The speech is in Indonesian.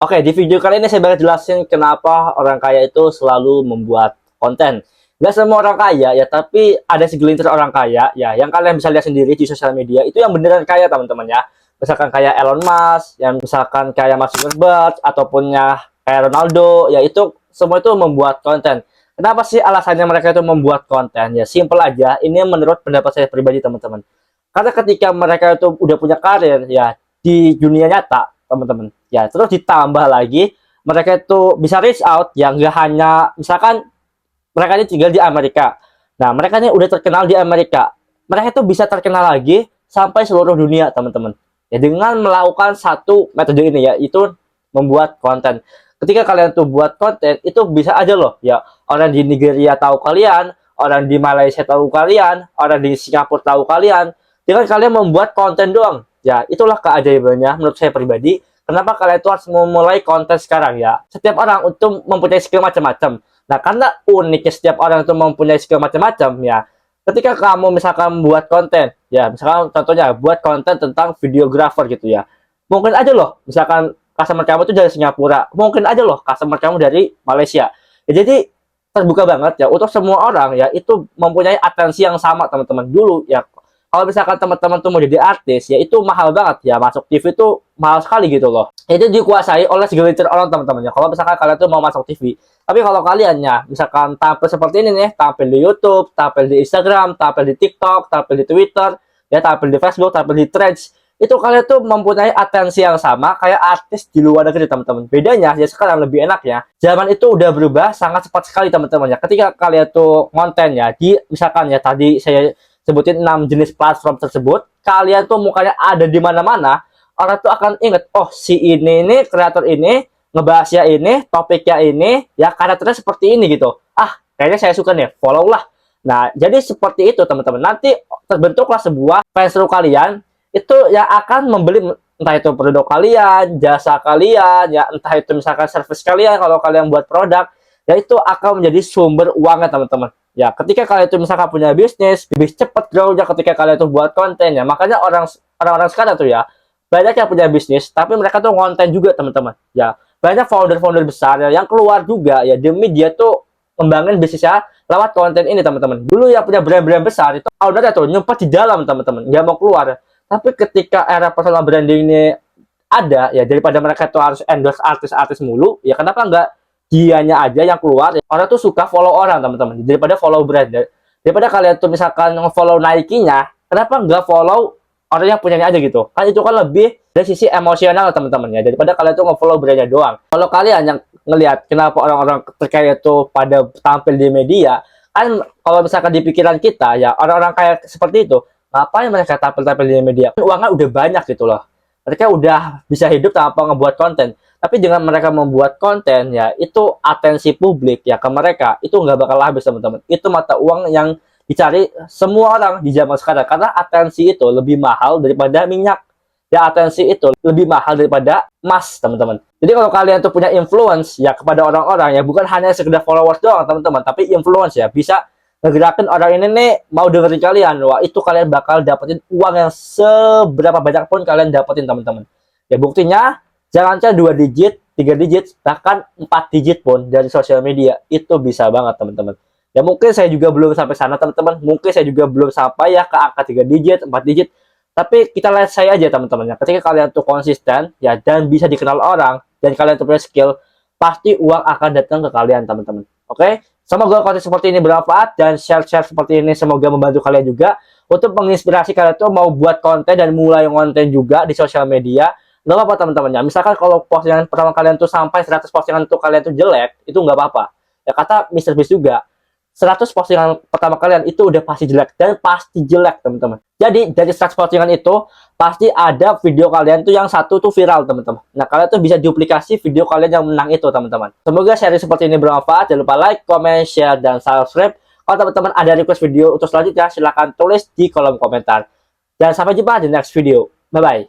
Oke, di video kali ini saya bakal jelasin kenapa orang kaya itu selalu membuat konten. Gak semua orang kaya ya, tapi ada segelintir orang kaya ya, yang kalian bisa lihat sendiri di sosial media itu yang beneran kaya teman-teman ya. Misalkan kayak Elon Musk, yang misalkan kayak Mark Zuckerberg, ataupun ya kayak Ronaldo, ya itu semua itu membuat konten. Kenapa sih alasannya mereka itu membuat konten? Ya simple aja, ini menurut pendapat saya pribadi teman-teman. Karena ketika mereka itu udah punya karir ya di dunia nyata, teman-teman. Ya, terus ditambah lagi mereka itu bisa reach out yang nggak hanya misalkan mereka ini tinggal di Amerika. Nah, mereka ini udah terkenal di Amerika. Mereka itu bisa terkenal lagi sampai seluruh dunia, teman-teman. Ya, dengan melakukan satu metode ini ya, itu membuat konten. Ketika kalian tuh buat konten, itu bisa aja loh, ya orang di Nigeria tahu kalian, orang di Malaysia tahu kalian, orang di Singapura tahu kalian. Dengan kalian membuat konten doang, ya itulah keajaibannya menurut saya pribadi. Kenapa kalian itu harus memulai konten sekarang ya? Setiap orang itu mempunyai skill macam-macam. Nah, karena uniknya setiap orang itu mempunyai skill macam-macam ya. Ketika kamu misalkan buat konten, ya misalkan contohnya buat konten tentang videographer gitu ya. Mungkin aja loh, misalkan customer kamu itu dari Singapura, mungkin aja loh customer kamu dari Malaysia. Ya, jadi terbuka banget ya untuk semua orang ya, itu mempunyai atensi yang sama teman-teman. Dulu ya kalau misalkan teman-teman tuh mau jadi artis ya itu mahal banget ya, masuk TV itu mahal sekali gitu loh. Itu dikuasai oleh segelintir orang teman-teman ya. Kalau misalkan kalian tuh mau masuk TV, tapi kalau kalian ya misalkan tampil seperti ini nih, tampil di YouTube, tampil di Instagram, tampil di TikTok, tampil di Twitter, ya tampil di Facebook, tampil di Threads, itu kalian tuh mempunyai atensi yang sama kayak artis di luar negeri teman-teman. Bedanya ya sekarang lebih enak ya. Zaman itu udah berubah sangat cepat sekali teman-teman ya. Ketika kalian tuh konten ya di misalkan ya tadi saya sebutin 6 jenis platform tersebut, kalian tuh mukanya ada di mana-mana, orang tuh akan inget, oh si ini nih kreator ini ngebahasnya ini, topiknya ini, ya karakternya seperti ini gitu. Ah, kayaknya saya suka nih, follow lah. Nah, jadi seperti itu teman-teman. Nanti terbentuklah sebuah fans kalian itu yang akan membeli entah itu produk kalian, jasa kalian, ya entah itu misalkan service kalian kalau kalian buat produk, ya itu akan menjadi sumber uangnya teman-teman. Ya, ketika kalian itu misalkan punya bisnis, lebih cepat grow-nya ketika kalian itu buat konten ya. Makanya orang-orang sekarang tuh ya, banyak yang punya bisnis, tapi mereka tuh konten juga teman-teman. Ya, banyak founder-founder besar ya, yang keluar juga ya demi dia tuh membangun bisnisnya lewat konten ini teman-teman. Dulu ya punya brand-brand besar itu ownernya tuh nyempat di dalam teman-teman, nggak mau keluar. Tapi ketika era personal branding ini ada ya, daripada mereka tuh harus endorse artis-artis mulu, ya kenapa nggak dianya aja yang keluar. Orang tuh suka follow orang teman-teman daripada follow brand. Daripada kalian tuh misalkan follow Nike-nya, kenapa nggak follow orang yang punyanya aja gitu? Kan itu kan lebih dari sisi emosional teman-teman ya, daripada kalian tuh nge-follow brandnya doang. Kalau kalian yang ngelihat kenapa orang-orang terkaya itu pada tampil di media, kan kalau misalkan di pikiran kita ya, orang-orang kayak seperti itu ngapain mereka tampil-tampil di media? Uangnya udah banyak gitu loh, mereka udah bisa hidup tanpa ngebuat konten. Tapi dengan mereka membuat konten ya, itu atensi publik ya ke mereka itu nggak bakal habis teman-teman. Itu mata uang yang dicari semua orang di zaman sekarang, karena atensi itu lebih mahal daripada minyak. Ya, atensi itu lebih mahal daripada emas teman-teman. Jadi kalau kalian tuh punya influence ya kepada orang-orang ya, bukan hanya sekedar followers doang teman-teman, tapi influence ya, bisa ngegerakin orang ini nih mau dengerin kalian. Wah, itu kalian bakal dapetin uang yang seberapa banyak pun kalian dapetin teman-teman. Ya buktinya, jangankan 2 digit, 3 digit, bahkan 4 digit pun dari sosial media itu bisa banget teman-teman. Ya mungkin saya juga belum sampai sana teman-teman, mungkin saya juga belum sampai ya ke angka 3 digit, 4 digit. Tapi kita lihat saya aja teman-teman ya, ketika kalian tuh konsisten ya dan bisa dikenal orang dan kalian tuh punya skill, pasti uang akan datang ke kalian teman-teman. Oke? Semoga konten seperti ini bermanfaat dan share-share seperti ini semoga membantu kalian juga untuk menginspirasi kalian tuh mau buat konten dan mulai konten juga di sosial media. Nggak apa-apa teman-teman ya, misalkan kalau postingan pertama kalian tuh sampai 100 postingan tuh kalian tuh jelek, itu nggak apa-apa ya. Kata Mr. Beast juga, 100 postingan pertama kalian itu udah pasti jelek, dan pasti jelek teman-teman. Jadi dari 100 postingan itu pasti ada video kalian tuh yang satu tuh viral teman-teman. Nah, kalian tuh bisa duplikasi video kalian yang menang itu teman-teman. Semoga sharing seperti ini bermanfaat. Jangan lupa like, comment, share, dan subscribe. Kalau teman-teman ada request video untuk selanjutnya, silahkan tulis di kolom komentar. Dan sampai jumpa di next video. Bye-bye.